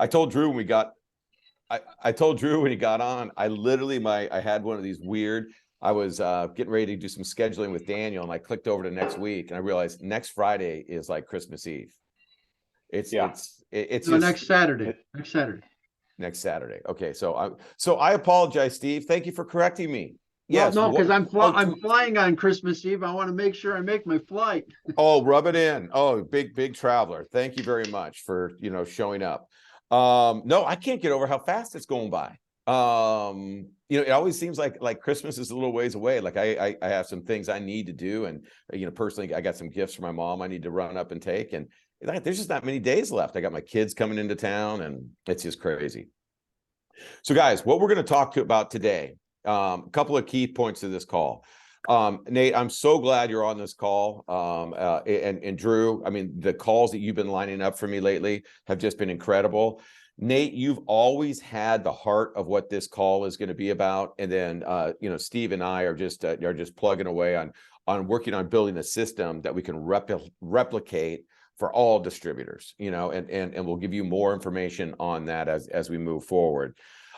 I told Drew when we got, I told Drew when he got on, I literally, I had one of these weird, I was getting ready to do some scheduling with Daniel, and I clicked over to next week, and I realized next Friday is like Christmas Eve. It's Yeah. it's No, just next Saturday. Next Saturday. next Saturday. Okay, so I apologize, Steve. Thank you for correcting me. Well, Yes. no, because I'm oh, flying on Christmas Eve. I want to make sure I make my flight. oh, rub it in. Oh, big traveler. Thank you very much for showing up. No, I can't get over how fast it's going by. It always seems like Christmas is a little ways away. Like I have some things I need to do, and personally, I got some gifts for my mom I need to run up and take, and there's just not many days left. I got my kids coming into town, and it's just crazy. So, guys, what we're going to talk about today, a couple of key points to this call. Nate, I'm so glad you're on this call. And Drew, I mean, the calls that you've been lining up for me lately have just been incredible. Nate, you've always had the heart of what this call is going to be about. And then, Steve and I are just plugging away on working on building a system that we can replicate for all distributors, and we'll give you more information on that as we move forward.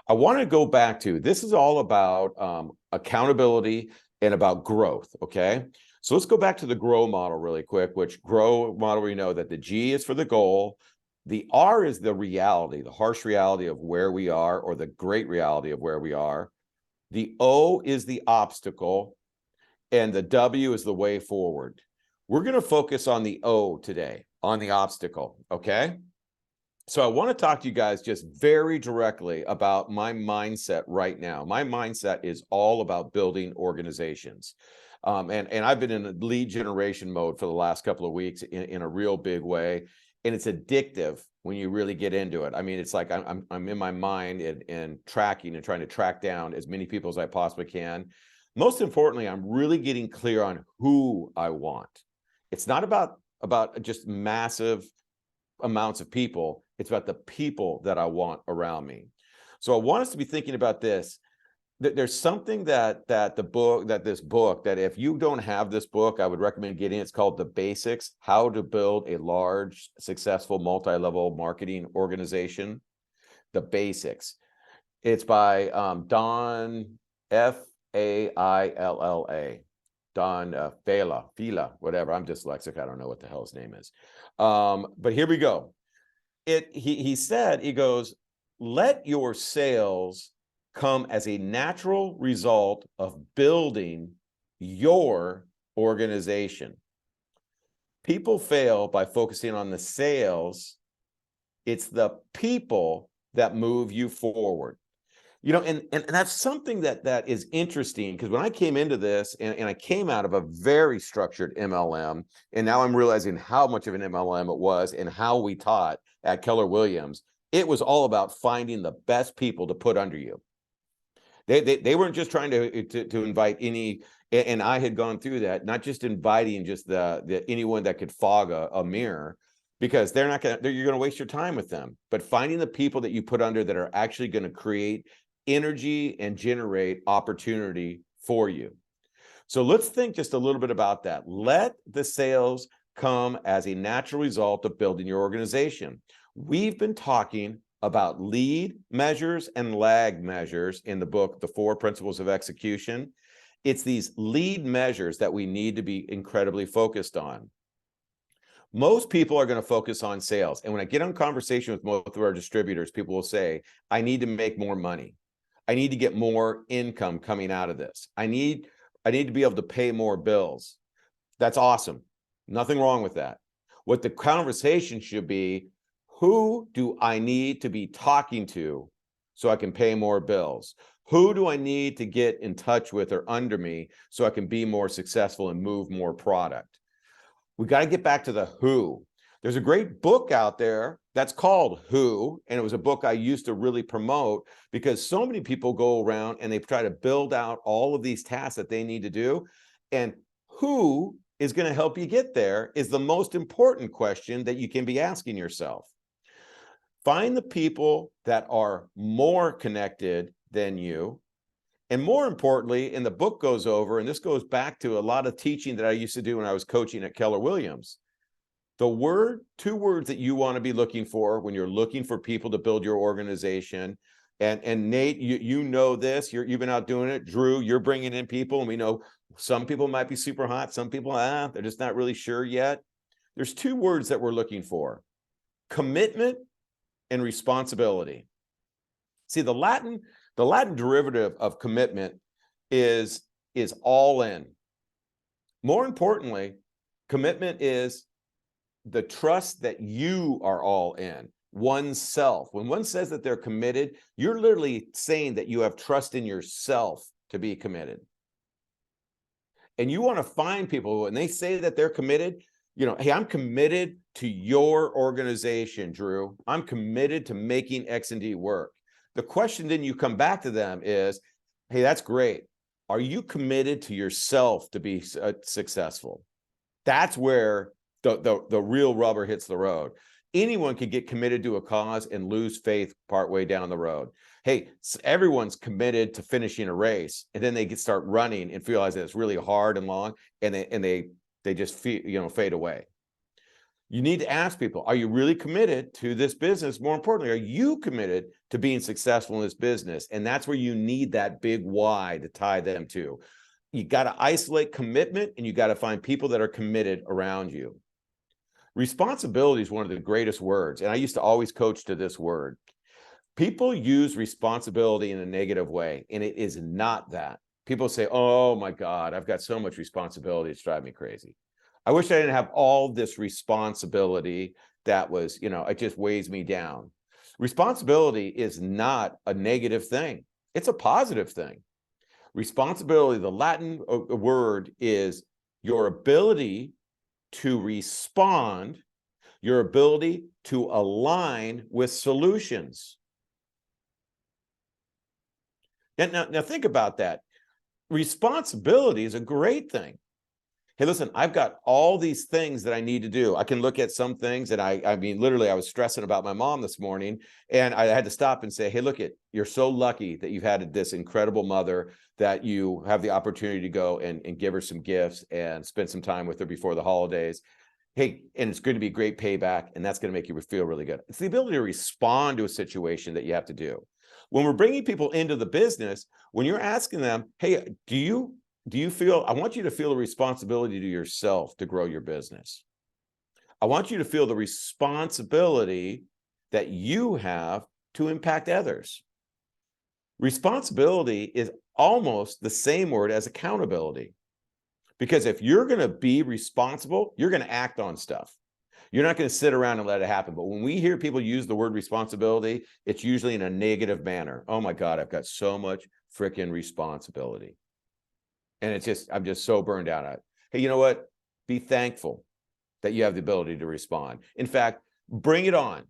I want to go back to, this is all about accountability and about growth, okay? So let's go back to the GROW model really quick, which GROW model, we know that the G is for the goal, the R is the reality, the harsh reality of where we are, or the great reality of where we are. The O is the obstacle, and the W is the way forward. We're going to focus on the O today, on the obstacle, okay? So I want to talk to you guys just very directly about my mindset right now. My mindset is all about building organizations. And I've been in a lead generation mode for the last couple of weeks in a real big way. And it's addictive when you really get into it. I mean, it's like I'm in my mind and tracking and trying to track down as many people as I possibly can. Most importantly, I'm really getting clear on who I want. It's not about just massive amounts of people. It's about the people that I want around me. So I want us to be thinking about this. That there's something that this book, that if you don't have this book, I would recommend getting. It's called The Basics: How to Build a Large, Successful, Multi-Level Marketing Organization. The Basics. It's by Don Failla. Don Failla, whatever. I'm dyslexic. I don't know what the hell his name is. But here we go. He said, he goes, let your sales come as a natural result of building your organization. People fail by focusing on the sales. It's the people that move you forward. And that's something that is interesting, because when I came into this, and I came out of a very structured MLM, and now I'm realizing how much of an MLM it was and how we taught at Keller Williams. It was all about finding the best people to put under you. They weren't just trying to invite any, and I had gone through that, not just inviting just the anyone that could fog a mirror, because you're going to waste your time with them, but finding the people that you put under that are actually going to create energy and generate opportunity for you. So let's think just a little bit about that. Let the sales come as a natural result of building your organization. We've been talking about lead measures and lag measures in the book, The 4 Principles of Execution. It's these lead measures that we need to be incredibly focused on. Most people are going to focus on sales. And when I get on conversation with most of our distributors, people will say, I need to make more money. I need to get more income coming out of this. I need to be able to pay more bills. That's awesome. Nothing wrong with that. What the conversation should be, who do I need to be talking to so I can pay more bills? Who do I need to get in touch with or under me so I can be more successful and move more product? We got to get back to the who. There's a great book out there that's called Who, and it was a book I used to really promote, because so many people go around and they try to build out all of these tasks that they need to do, and who is going to help you get there is the most important question that you can be asking yourself. Find the people that are more connected than you. And more importantly, and the book goes over, and this goes back to a lot of teaching that I used to do when I was coaching at Keller Williams. two words that you want to be looking for when you're looking for people to build your organization. And Nate, you know this, you've been out doing it. Drew, you're bringing in people, and we know some people might be super hot. Some people, they're just not really sure yet. There's two words that we're looking for: commitment and responsibility. See, the Latin derivative of commitment is all in. More importantly, commitment is the trust that you are all in oneself. When one says that they're committed, you're literally saying that you have trust in yourself to be committed. And you want to find people when they say that they're committed, hey, I'm committed to your organization, Drew. I'm committed to making XND work. The question then you come back to them is, hey, that's great. Are you committed to yourself to be successful? That's where the real rubber hits the road. Anyone can get committed to a cause and lose faith partway down the road. Hey, everyone's committed to finishing a race, and then they start running and realize that it's really hard and long, and they just fade away. You need to ask people, are you really committed to this business? More importantly, are you committed to being successful in this business? And that's where you need that big why to tie them to. You got to isolate commitment, and you got to find people that are committed around you. Responsibility is one of the greatest words, and I used to always coach to this word. People use responsibility in a negative way, and it is not that. People say, oh my God, I've got so much responsibility, it's driving me crazy. I wish I didn't have all this responsibility that was, it just weighs me down. Responsibility is not a negative thing. It's a positive thing. Responsibility, the Latin word, is your ability to respond, your ability to align with solutions. Now think about that. Responsibility is a great thing. Hey, listen, I've got all these things that I need to do. I can look at some things that I mean, literally, I was stressing about my mom this morning, and I had to stop and say, hey, look, you're so lucky that you've had this incredible mother that you have the opportunity to go and give her some gifts and spend some time with her before the holidays. Hey, and it's going to be great payback, and that's going to make you feel really good. It's the ability to respond to a situation that you have to do. When we're bringing people into the business, when you're asking them, hey, do you feel, I want you to feel the responsibility to yourself to grow your business. I want you to feel the responsibility that you have to impact others. Responsibility is almost the same word as accountability. Because if you're going to be responsible, you're going to act on stuff. You're not going to sit around and let it happen. But when we hear people use the word responsibility, it's usually in a negative manner. Oh my God, I've got so much freaking responsibility. And I'm just so burned out on it. Hey, you know what? Be thankful that you have the ability to respond. In fact, bring it on.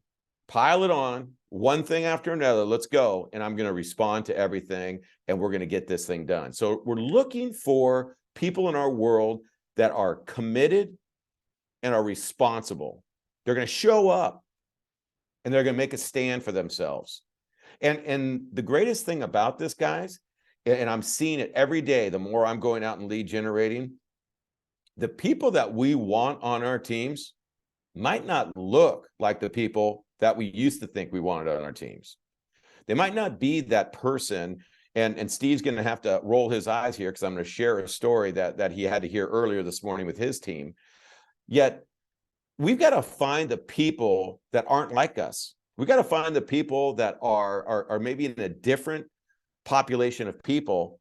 Pile it on, one thing after another. Let's go. And I'm going to respond to everything, and we're going to get this thing done. So we're looking for people in our world that are committed and are responsible. They're going to show up, and they're going to make a stand for themselves. And the greatest thing about this, guys, and I'm seeing it every day, the more I'm going out and lead generating, the people that we want on our teams might not look like the people that we used to think we wanted on our teams. They might not be that person. And Steve's going to have to roll his eyes here, because I'm going to share a story that he had to hear earlier this morning with his team. Yet we've got to find the people that aren't like us. We've got to find the people that are maybe in a different population of people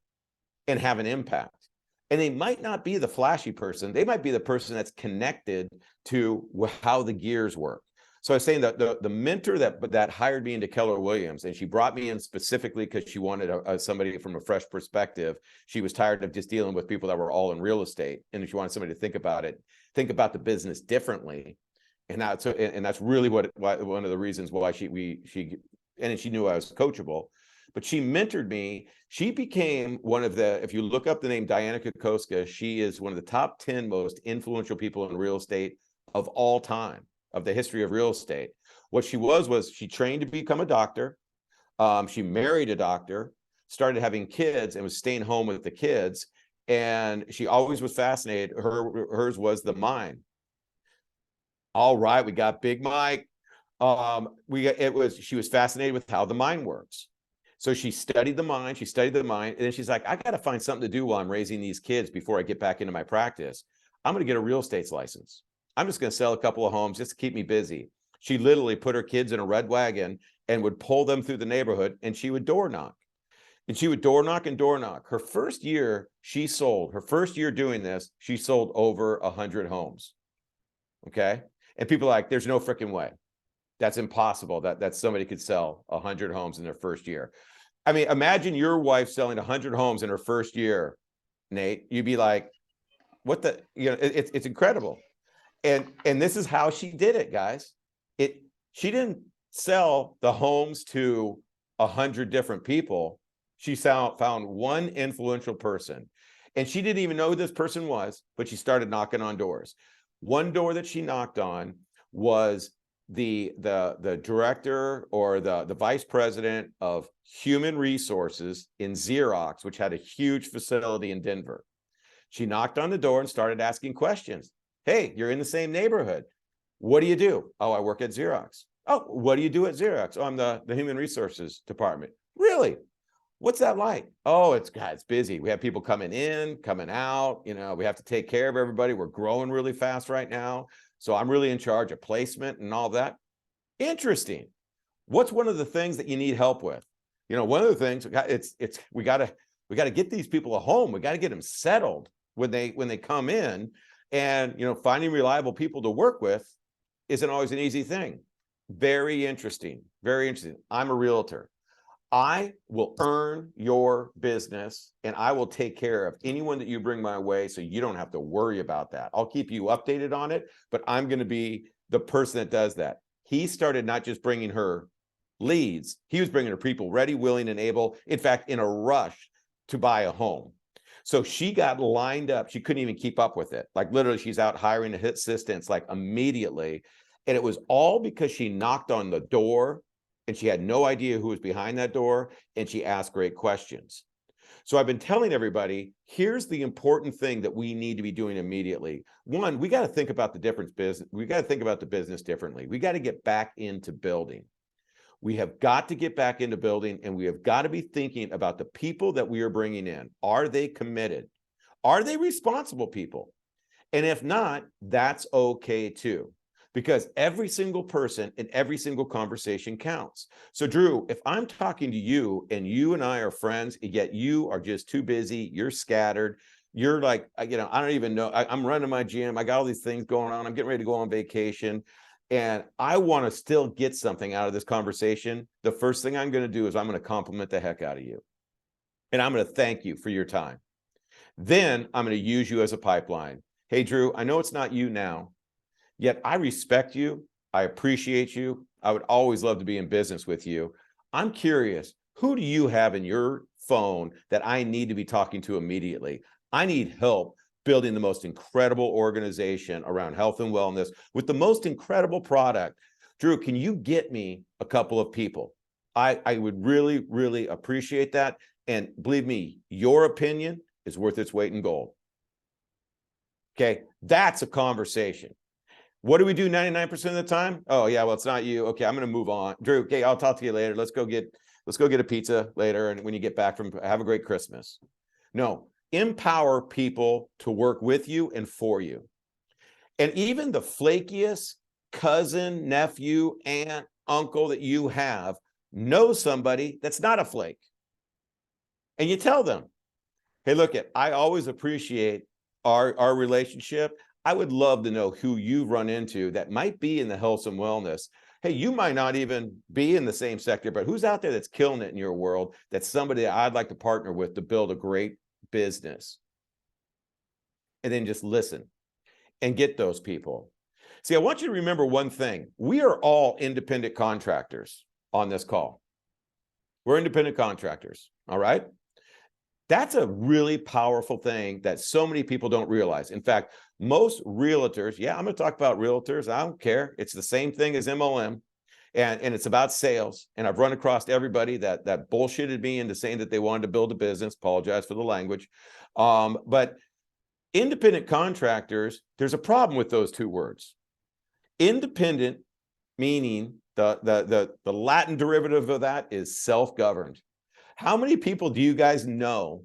and have an impact. And they might not be the flashy person. They might be the person that's connected to how the gears work. So I was saying that the mentor that hired me into Keller Williams, and she brought me in specifically because she wanted somebody from a fresh perspective. She was tired of just dealing with people that were all in real estate, and she wanted somebody to think about the business differently. And that's really one of the reasons why she knew I was coachable. But she mentored me. She became one of the, if you look up the name Diana Kokoska, she is one of the top 10 most influential people in real estate of all time, of the history of real estate. What she was she trained to become a doctor. She married a doctor, started having kids, and was staying home with the kids. And she always was fascinated. Hers was the mind. All right, we got Big Mike. She was fascinated with how the mind works. So she studied the mind, and then she's like, I got to find something to do while I'm raising these kids before I get back into my practice. I'm going to get a real estate license. I'm just going to sell a couple of homes just to keep me busy. She literally put her kids in a red wagon and would pull them through the neighborhood, and she would door knock. And she would door knock and door knock. Her first year doing this, she sold over 100 homes. Okay. And people are like, there's no freaking way. That's impossible that somebody could sell 100 homes in their first year. I mean, imagine your wife selling 100 homes in her first year, Nate. You'd be like, what the, it's incredible. And this is how she did it, guys. She didn't sell the homes to 100 different people. She found one influential person, and she didn't even know who this person was, but she started knocking on doors. One door that she knocked on was the director or the vice president of human resources in Xerox, which had a huge facility in Denver. She knocked on the door and started asking questions. Hey, you're in the same neighborhood. What do you do? Oh, I work at Xerox. Oh, what do you do at Xerox? Oh, I'm the human resources department. Really? What's that like? Oh, it's busy. We have people coming in, coming out. We have to take care of everybody. We're growing really fast right now. So I'm really in charge of placement and all that. Interesting. What's one of the things that you need help with? One of the things we got to get these people a home. We got to get them settled when they come in, and finding reliable people to work with isn't always an easy thing. Very interesting. Very interesting. I'm a realtor. I will earn your business, and I will take care of anyone that you bring my way, so you don't have to worry about that. I'll keep you updated on it, but I'm going to be the person that does that. He started not just bringing her leads, he was bringing her people ready, willing, and able, in fact, in a rush to buy a home. So she got lined up. She couldn't even keep up with it. Like literally, she's out hiring assistants like immediately. And it was all because she knocked on the door, and she had no idea who was behind that door, and she asked great questions. So I've been telling everybody, here's the important thing that we need to be doing immediately. One, we got to think about the business. We got to think about the business differently. We got to get back into building. We have got to get back into building, and we have got to be thinking about the people that we are bringing in. Are they committed? Are they responsible people? And if not, that's okay too, because every single person in every single conversation counts. So Drew, if I'm talking to you and you and I are friends, yet you are just too busy, you're scattered, you're like, I don't even know, I'm running my gym, I got all these things going on, I'm getting ready to go on vacation, and I want to still get something out of this conversation, the first thing I'm going to do is I'm going to compliment the heck out of you. And I'm going to thank you for your time. Then I'm going to use you as a pipeline. Hey, Drew, I know it's not you now, yet I respect you. I appreciate you. I would always love to be in business with you. I'm curious, who do you have in your phone that I need to be talking to immediately? I need help building the most incredible organization around health and wellness with the most incredible product. Drew, can you get me a couple of people? I would really, really appreciate that. And believe me, your opinion is worth its weight in gold. Okay, that's a conversation. What do we do 99% of the time? Oh yeah, well, it's not you. Okay, I'm going to move on. Drew, okay, I'll talk to you later. Let's go get a pizza later, and when you get back have a great Christmas. No, empower people to work with you and for you. And even the flakiest cousin, nephew, aunt, uncle that you have knows somebody that's not a flake. And you tell them, hey, look, I always appreciate our relationship. I would love to know who you run into that might be in the health and wellness. Hey, you might not even be in the same sector, but who's out there that's killing it in your world? That's somebody that I'd like to partner with to build a great business. And then just listen and get those people. See, I want you to remember one thing. We are all independent contractors on this call. We're independent contractors, all right? That's a really powerful thing that so many people don't realize. In fact, most realtors, yeah, I'm going to talk about realtors. I don't care. It's the same thing as MLM, and it's about sales. And I've run across everybody that bullshitted me into saying that they wanted to build a business. Apologize for the language. But independent contractors, there's a problem with those two words. Independent, meaning the Latin derivative of that is self-governed. How many people do you guys know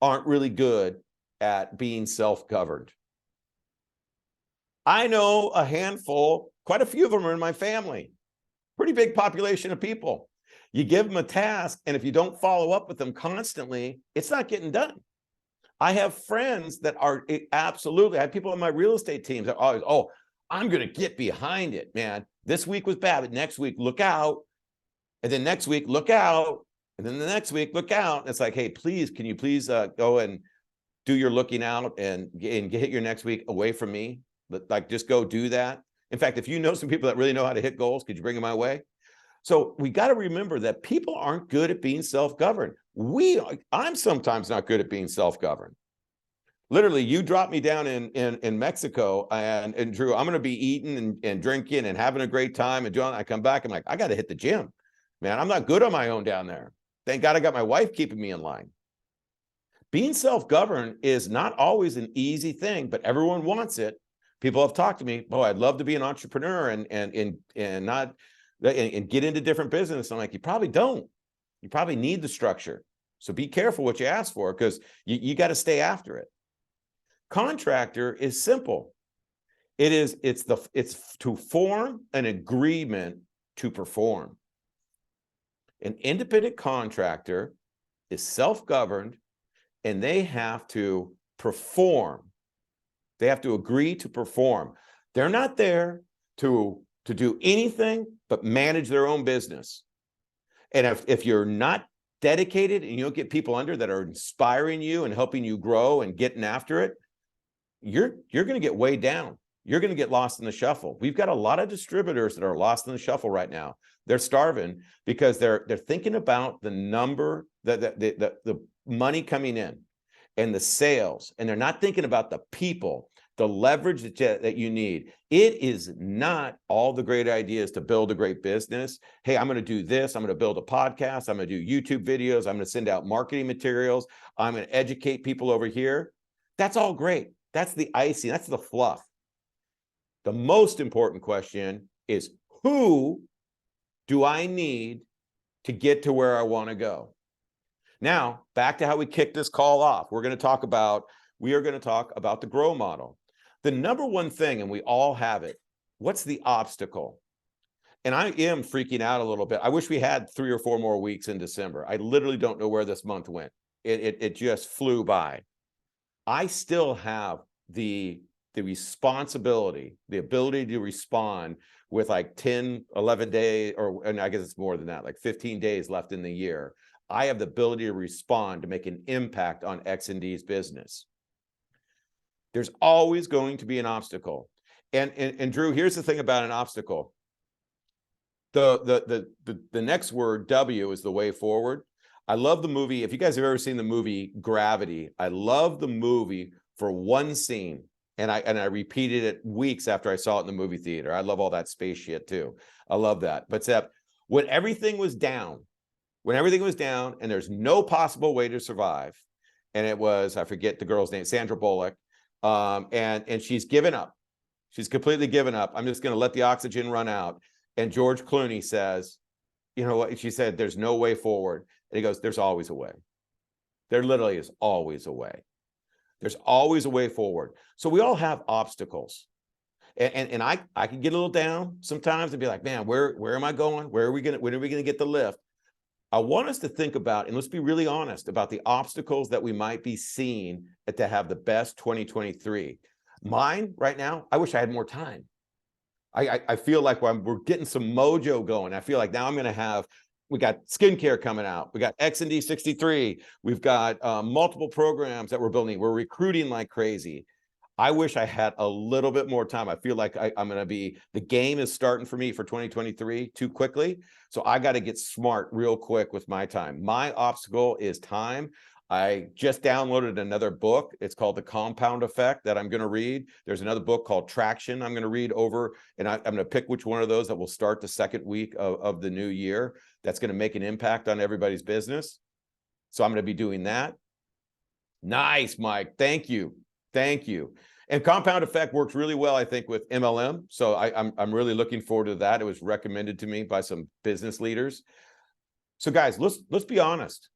aren't really good at being self-governed? I know a handful, quite a few of them are in my family. Pretty big population of people. You give them a task, and if you don't follow up with them constantly, it's not getting done. I have friends that are absolutely, I have people on my real estate teams that are always, oh, I'm going to get behind it, man. This week was bad, but next week, look out. And then next week, look out. And then the next week, look out. And it's like, hey, please, can you please go and do your looking out and hit your next week away from me? Like, just go do that. In fact, if you know some people that really know how to hit goals, could you bring them my way? So we got to remember that people aren't good at being self-governed. I'm sometimes not good at being self-governed. Literally, you drop me down in Mexico, and Drew, I'm going to be eating and drinking and having a great time. And I come back, I'm like, I got to hit the gym, man. I'm not good on my own down there. Thank God I got my wife keeping me in line. Being self-governed is not always an easy thing, but everyone wants it. People have talked to me, oh, I'd love to be an entrepreneur and get into different business. I'm like, you probably don't. You probably need the structure. So be careful what you ask for, because you got to stay after it. Contractor is simple. It's to form an agreement to perform. An independent contractor is self-governed, and they have to perform. They have to agree to perform. They're not there to do anything but manage their own business. And if you're not dedicated and you don't get people under that are inspiring you and helping you grow and getting after it, you're going to get weighed down. You're going to get lost in the shuffle. We've got a lot of distributors that are lost in the shuffle right now. They're starving because they're thinking about the number, the money coming in and the sales, and they're not thinking about the people, the leverage that you need. It is not all the great ideas to build a great business. Hey, I'm going to do this. I'm going to build a podcast. I'm going to do YouTube videos. I'm going to send out marketing materials. I'm going to educate people over here. That's all great. That's the icing. That's the fluff. The most important question is, who do I need to get to where I want to go? Now, back to how we kicked this call off. We are going to talk about the grow model. The number one thing, and we all have it, what's the obstacle? And I am freaking out a little bit. I wish we had 3 or 4 more weeks in December. I literally don't know where this month went. It just flew by. I still have the responsibility, the ability to respond with like 10, 11 days, and I guess it's more than that, like 15 days left in the year. I have the ability to respond to make an impact on XND's business. There's always going to be an obstacle. And Drew, here's the thing about an obstacle. The next word, W, is the way forward. I love the movie. If you guys have ever seen the movie Gravity, I love the movie for one scene. And I repeated it weeks after I saw it in the movie theater. I love all that space shit too. I love that. But except when everything was down, and there's no possible way to survive, and it was, I forget the girl's name, Sandra Bullock, and she's given up. She's completely given up. I'm just going to let the oxygen run out. And George Clooney says, you know what? She said, there's no way forward. And he goes, there's always a way. There literally is always a way. There's always a way forward. So we all have obstacles. And I can get a little down sometimes and be like, man, where am I going? When are we going to get the lift? I want us to think about, and let's be really honest about the obstacles that we might be seeing to have the best 2023. Mine right now, I wish I had more time. I feel like we're getting some mojo going. I feel like now we got skincare coming out. We got XND 63. We've got multiple programs that we're building. We're recruiting like crazy. I wish I had a little bit more time. I feel like the game is starting for me for 2023 too quickly. So I got to get smart real quick with my time. My obstacle is time. I just downloaded another book. It's called The Compound Effect that I'm going to read. There's another book called Traction I'm going to read over, and I'm going to pick which one of those that will start the second week of the new year. That's going to make an impact on everybody's business. So I'm going to be doing that. Nice, Mike. Thank you. Thank you. And compound effect works really well, I think, with MLM. So I'm really looking forward to that. It was recommended to me by some business leaders. So guys, let's be honest.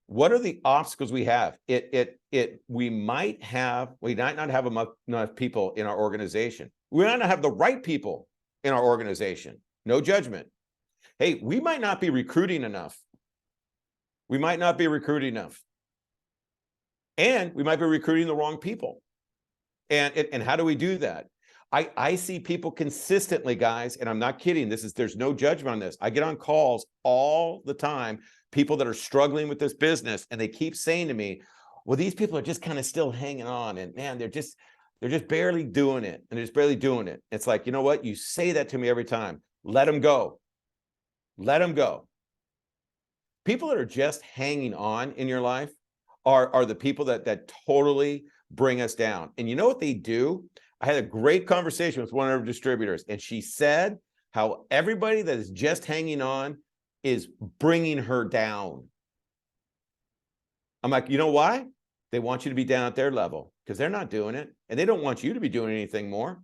What are the obstacles we have? We might not have enough people in our organization. We might not have the right people in our organization. No judgment. Hey, we might not be recruiting enough. We might not be recruiting enough. And we might be recruiting the wrong people. And how do we do that? I see people consistently, guys, and I'm not kidding. There's no judgment on this. I get on calls all the time, people that are struggling with this business, and they keep saying to me, well, these people are just kind of still hanging on, and man, they're just barely doing it, and they're just barely doing it. It's like, you know what? You say that to me every time. Let them go. Let them go. People that are just hanging on in your life are the people that totally bring us down. And you know what they do? I had a great conversation with one of our distributors, and she said how everybody that is just hanging on is bringing her down. I'm like, you know why? They want you to be down at their level because they're not doing it, and they don't want you to be doing anything more.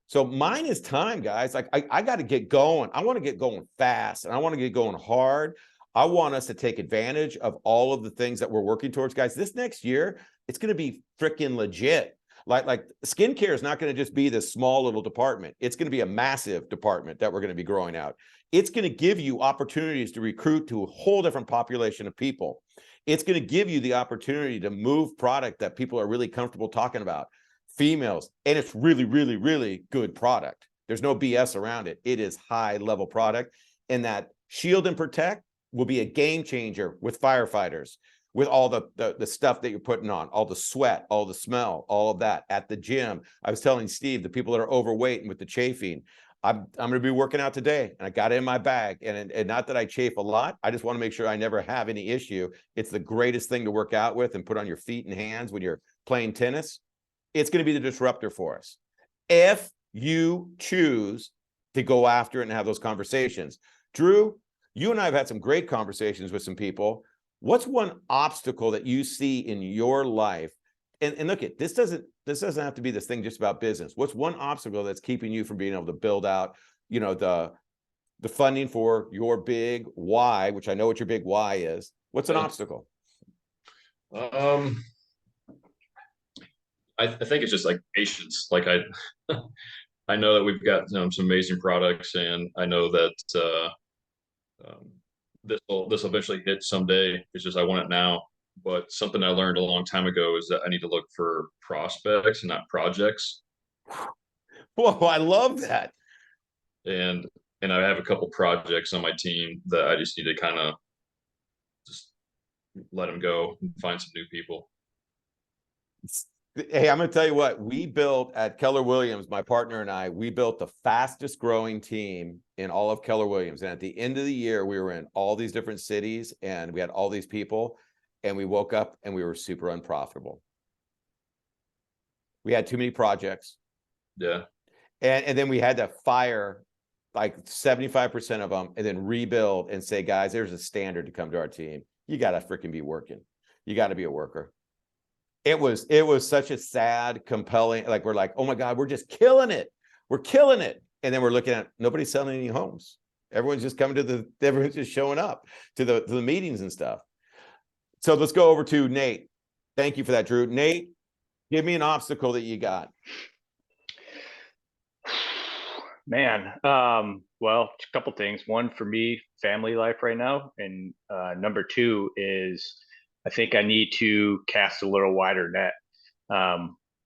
So mine is time, guys. Like I got to get going. I want to get going fast, and I want to get going hard. I want us to take advantage of all of the things that we're working towards, guys. This next year, it's going to be freaking legit. Like skincare is not going to just be this small little department. It's going to be a massive department that we're going to be growing out. It's going to give you opportunities to recruit to a whole different population of people. It's going to give you the opportunity to move product that people are really comfortable talking about, females, and it's really, really, really good product. There's no BS around it. It is high level product, and that Shield and Protect will be a game changer with firefighters, with all the stuff that you're putting on, all the sweat, all the smell, all of that at the gym. I was telling Steve, the people that are overweight and with the chafing, I'm going to be working out today, and I got it in my bag. And not that I chafe a lot. I just want to make sure I never have any issue. It's the greatest thing to work out with and put on your feet and hands when you're playing tennis. It's going to be the disruptor for us if you choose to go after it and have those conversations. Drew, you and I have had some great conversations with some people. What's one obstacle that you see in your life? And look, this doesn't have to be this thing just about business. What's one obstacle that's keeping you from being able to build out, the funding for your big why, which I know what your big why is. What's an obstacle? I think it's just like patience. Like I know that we've got some amazing products, and I know that this will eventually hit someday. It's just I want it now. But something I learned a long time ago is that I need to look for prospects and not projects. Whoa, I love that. And I have a couple projects on my team that I just need to kind of just let them go and find some new people. Hey, I'm going to tell you what, we built at Keller Williams, my partner and I, we built the fastest growing team in all of Keller Williams. And at the end of the year, we were in all these different cities, and we had all these people, and we woke up and we were super unprofitable. We had too many projects. Yeah. And then we had to fire like 75% of them and then rebuild and say, guys, there's a standard to come to our team. You got to freaking be working. You got to be a worker. It was such a sad, compelling, like, we're like, oh my God, we're just killing it. We're killing it. And then we're looking at, nobody's selling any homes. Everyone's just coming everyone's just showing up to the meetings and stuff. So let's go over to Nate. Thank you for that, Drew. Nate, give me an obstacle that you got. Man, well, a couple things. One, for me, family life right now. And number two is I think I need to cast a little wider net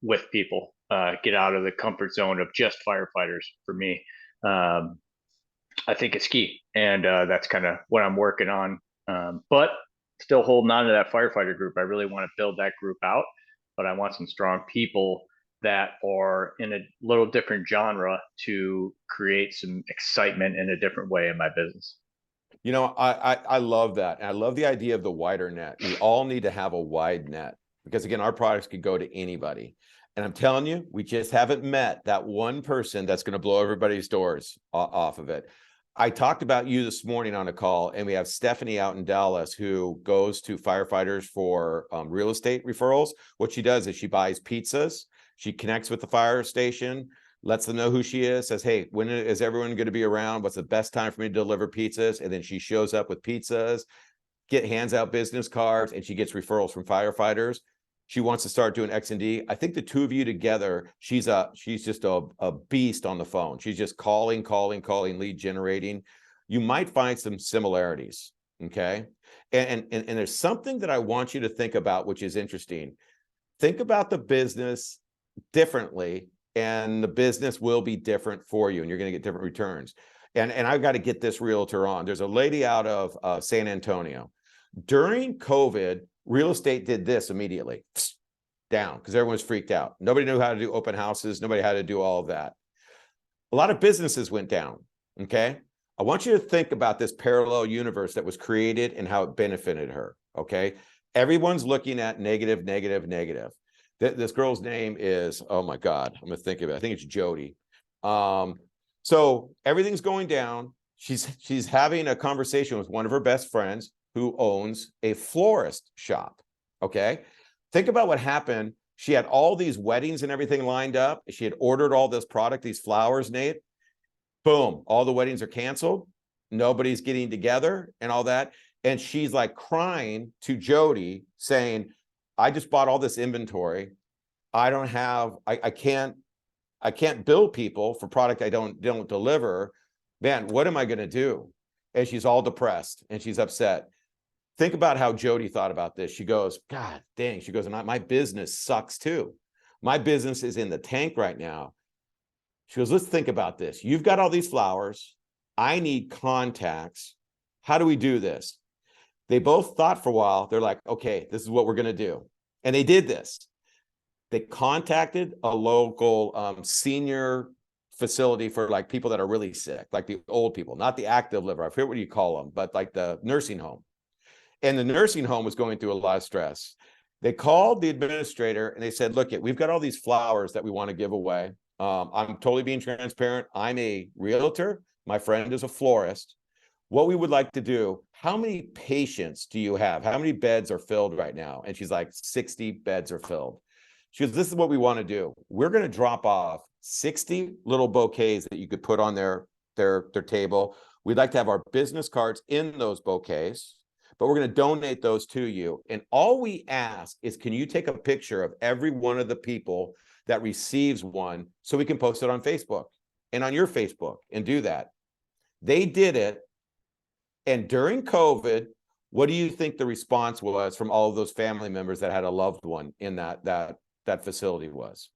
with people, get out of the comfort zone of just firefighters for me. I think it's key. And that's kind of what I'm working on. But still holding on to that firefighter group. I really want to build that group out, but I want some strong people that are in a little different genre to create some excitement in a different way in my business. I love that. And I love the idea of the wider net. We all need to have a wide net because, again, our products could go to anybody. And I'm telling you, we just haven't met that one person that's going to blow everybody's doors off of it. I talked about you this morning on a call, and we have Stephanie out in Dallas who goes to firefighters for real estate referrals. What she does is she buys pizzas. She connects with the fire station, lets them know who she is, says, hey, when is everyone going to be around? What's the best time for me to deliver pizzas? And then she shows up with pizzas, hands out business cards, and she gets referrals from firefighters. She wants to start doing XND. I think the two of you together, she's just a beast on the phone. She's just calling, lead generating. You might find some similarities, okay? And there's something that I want you to think about, which is interesting. Think about the business differently, and the business will be different for you, and you're going to get different returns. And I've got to get this realtor on. There's a lady out of San Antonio. During COVID, real estate did this immediately, down, because everyone's freaked out. Nobody knew how to do open houses. Nobody had to do all of that. A lot of businesses went down, okay? I want you to think about this parallel universe that was created and how it benefited her, okay? Everyone's looking at negative. This girl's name is, oh my God, I'm gonna think of it. I think it's Jody. So everything's going down. She's having a conversation with one of her best friends who owns a florist shop, okay? Think about what happened. She had all these weddings and everything lined up. She had ordered all this product, these flowers, Nate. Boom, all the weddings are canceled. Nobody's getting together and all that. And she's like crying to Jody saying, I just bought all this inventory. I don't have, I can't bill people for product I don't deliver. Man, what am I gonna do? And she's all depressed and she's upset. Think about how Jody thought about this. She goes, God dang, she goes, my business sucks too. My business is in the tank right now. She goes, let's think about this. You've got all these flowers. I need contacts. How do we do this? They both thought for a while. They're like, okay, this is what we're going to do. And they did this. They contacted a local senior facility for like people that are really sick, like the old people, not the active liver. I forget what you call them, but like the nursing home. And the nursing home was going through a lot of stress. They called the administrator and they said, look, we've got all these flowers that we want to give away. I'm totally being transparent. I'm a realtor. My friend is a florist. What we would like to do, how many patients do you have? How many beds are filled right now? And she's like, 60 beds are filled. She goes, this is what we want to do. We're going to drop off 60 little bouquets that you could put on their table. We'd like to have our business cards in those bouquets, but we're going to donate those to you. And all we ask is, can you take a picture of every one of the people that receives one so we can post it on Facebook and on your Facebook and do that? They did it. And during COVID, what do you think the response was from all of those family members that had a loved one in that facility was?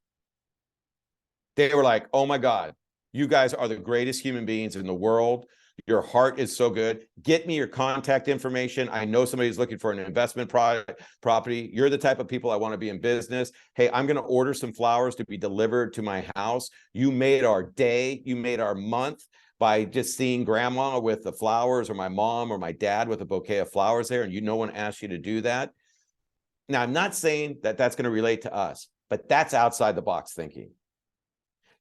They were like, oh my God, you guys are the greatest human beings in the world. Your heart is so good. Get me your contact information. I know somebody's looking for an investment property. You're the type of people I want to be in business. Hey, I'm going to order some flowers to be delivered to my house. You made our day. You made our month by just seeing grandma with the flowers, or my mom or my dad with a bouquet of flowers there. And no one asked you to do that. Now, I'm not saying that that's going to relate to us, but that's outside the box thinking.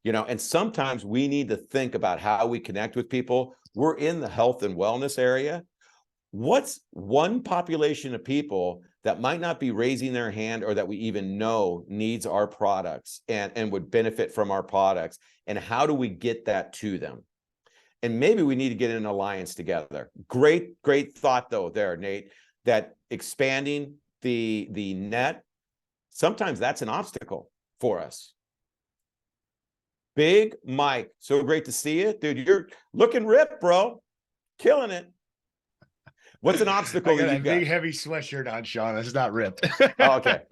You know, and sometimes we need to think about how we connect with people. We're in the health and wellness area. What's one population of people that might not be raising their hand, or that we even know needs our products and would benefit from our products? And how do we get that to them? And maybe we need to get in an alliance together. Great thought though there, Nate, that expanding the net, sometimes that's an obstacle for us. Big Mike, so great to see you. Dude, you're looking ripped, bro. Killing it. What's an obstacle I got that a you got? big heavy sweatshirt on, Sean. It's not ripped. Oh, okay.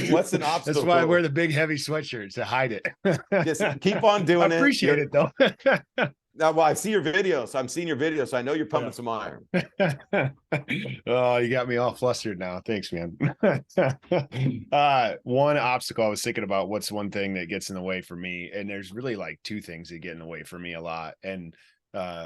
What's an obstacle? That's why I wear the big heavy sweatshirt, to hide it. Just keep on doing it. I appreciate it though. Now, well, I see your videos. I'm seeing your videos, so I know you're pumping some iron. Oh, you got me all flustered now. Thanks, man. One obstacle I was thinking about, what's one thing that gets in the way for me? And there's really like two things that get in the way for me a lot. And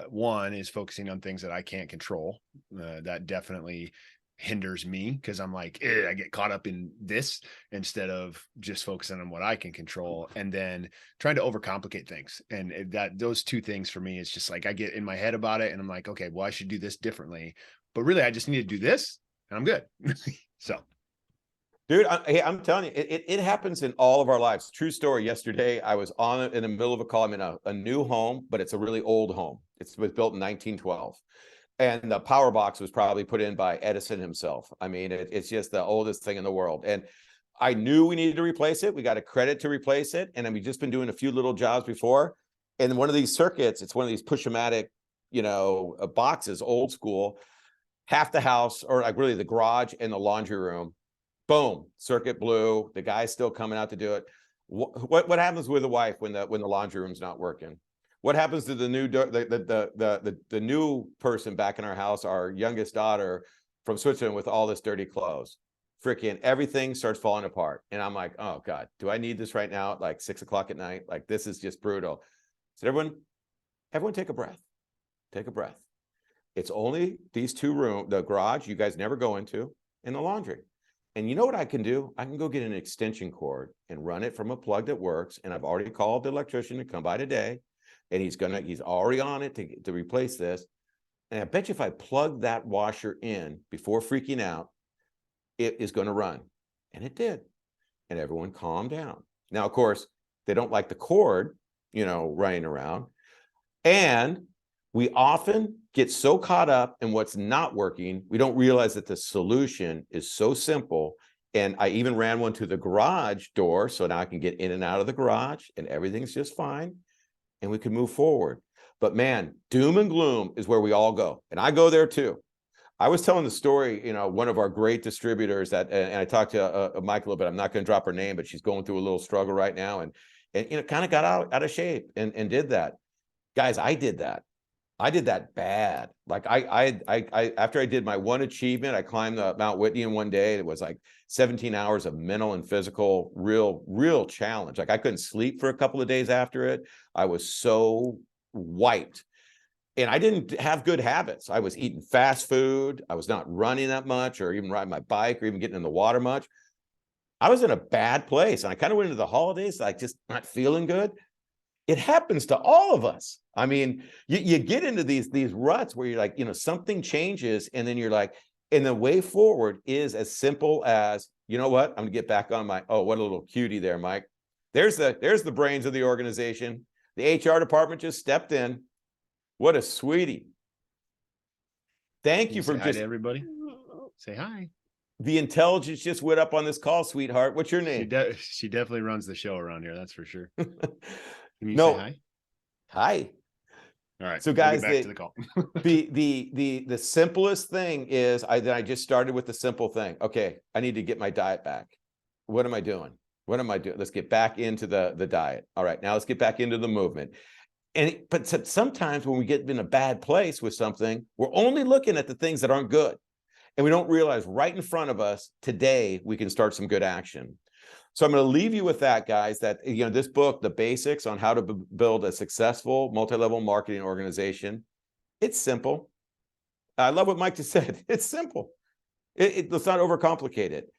one is focusing on things that I can't control. That definitely hinders me because I'm like, I get caught up in this instead of just focusing on what I can control, and then trying to overcomplicate things. And those two things for me, it's just like I get in my head about it and I'm like, okay, well, I should do this differently. But really, I just need to do this and I'm good. So Dude, I'm telling you, it happens in all of our lives. True story. Yesterday, I was in the middle of a call. I'm in a new home, but it's a really old home. It was built in 1912. And the power box was probably put in by Edison himself. I mean, it's just the oldest thing in the world. And I knew we needed to replace it. We got a credit to replace it. And then we've just been doing a few little jobs before. And one of these circuits, it's one of these push-o-matic, boxes, old school, half the house, or like really the garage and the laundry room. Boom, circuit blew. The guy's still coming out to do it. What happens with the wife when the laundry room's not working? What happens to the new person back in our house, our youngest daughter from Switzerland, with all this dirty clothes? Freaking everything starts falling apart. And I'm like, oh God, do I need this right now at like 6 o'clock at night? Like, this is just brutal. So everyone take a breath. Take a breath. It's only these two rooms, the garage you guys never go into, and the laundry. And you know what I can do? I can go get an extension cord and run it from a plug that works. And I've already called the electrician to come by today. And he's already on it to replace this. And I bet you if I plug that washer in before freaking out, it is going to run. And it did. And everyone calmed down. Now, of course, they don't like the cord, running around. And we often get so caught up in what's not working, we don't realize that the solution is so simple. And I even ran one to the garage door, so now I can get in and out of the garage and everything's just fine. And we can move forward. But man, doom and gloom is where we all go. And I go there too. I was telling the story, one of our great distributors and I talked to Mike a little bit. I'm not going to drop her name, but she's going through a little struggle right now. And kind of got out of shape and did that. Guys, I did that. I did that bad. Like I after I did my one achievement, I climbed the Mount Whitney in one day. It was like 17 hours of mental and physical, real challenge. Like I couldn't sleep for a couple of days after it. I was so wiped. And I didn't have good habits. I was eating fast food. I was not running that much or even riding my bike or even getting in the water much. I was in a bad place. And I kind of went into the holidays like just not feeling good. It happens to all of us. I mean, you get into these ruts where you're like, something changes, and then you're like, and the way forward is as simple as, you know what? I'm gonna get back on my, oh, what a little cutie there, Mike. There's the brains of the organization. The HR department just stepped in. What a sweetie. Thank you for say hi to everybody. Say hi. The intelligence just went up on this call, sweetheart. What's your name? She definitely runs the show around here. That's for sure. Can you No. say hi? Hi. All right. So guys, back to the call. the simplest thing is I just started with the simple thing. Okay, I need to get my diet back. What am I doing? What am I doing? Let's get back into the diet. All right, now let's get back into the movement. But sometimes when we get in a bad place with something, we're only looking at the things that aren't good. And we don't realize right in front of us today, we can start some good action. So I'm going to leave you with that, guys, that, this book, The Basics on How to Build a Successful Multi-Level Marketing Organization. It's simple. I love what Mike just said. It's simple. Let's not overcomplicate it.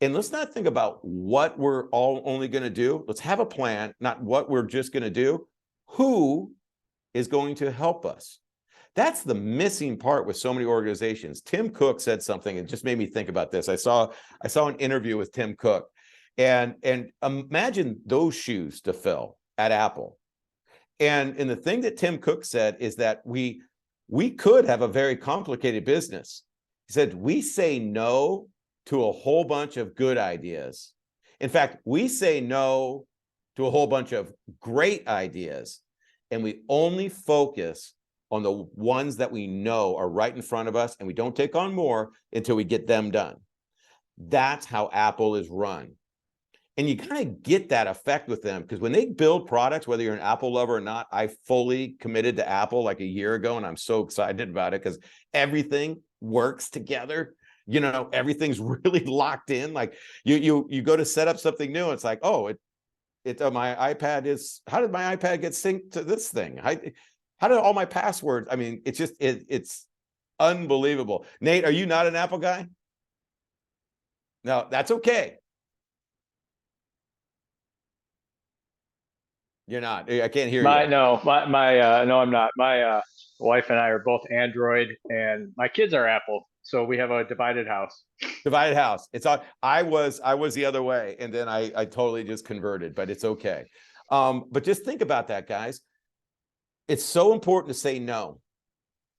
And let's not think about what we're all only going to do. Let's have a plan, not what we're just going to do. Who is going to help us? That's the missing part with so many organizations. Tim Cook said something and just made me think about this. I saw an interview with Tim Cook. And imagine those shoes to fill at Apple. And the thing that Tim Cook said is that we could have a very complicated business. He said, we say no to a whole bunch of good ideas. In fact, we say no to a whole bunch of great ideas. And we only focus on the ones that we know are right in front of us. And we don't take on more until we get them done. That's how Apple is run. And you kind of get that effect with them because when they build products, whether you're an Apple lover or not, I fully committed to Apple like a year ago, and I'm so excited about it because everything works together. Everything's really locked in. Like you go to set up something new, it's like, oh, my iPad is. How did my iPad get synced to this thing? How did all my passwords? I mean, it's unbelievable. Nate, are you not an Apple guy? No, that's okay. You're not. I can't hear you. No, no, I'm not. My wife and I are both Android, and my kids are Apple. So we have a divided house. Divided house. It's all. I was the other way, and then I totally just converted, but it's okay. But just think about that, guys. It's so important to say no.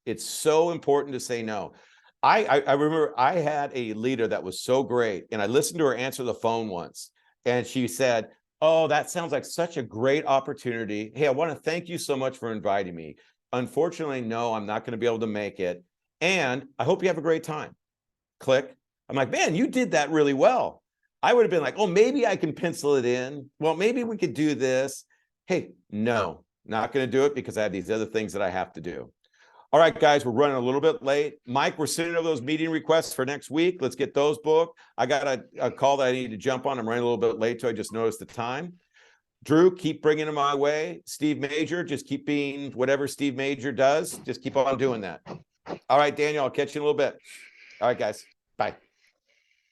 It's so important to say no. I remember I had a leader that was so great, and I listened to her answer the phone once, and she said, "Oh, that sounds like such a great opportunity. Hey, I want to thank you so much for inviting me. Unfortunately, no, I'm not going to be able to make it. And I hope you have a great time." Click. I'm like, man, you did that really well. I would have been like, oh, maybe I can pencil it in. Well, maybe we could do this. Hey, no, not going to do it because I have these other things that I have to do. All right, guys, we're running a little bit late. Mike, we're sending over those meeting requests for next week. Let's get those booked. I got a call that I need to jump on. I'm running a little bit late, so I just noticed the time. Drew, keep bringing them my way. Steve Major, just keep being whatever Steve Major does. Just keep on doing that. All right, Daniel, I'll catch you in a little bit. All right, guys. Bye.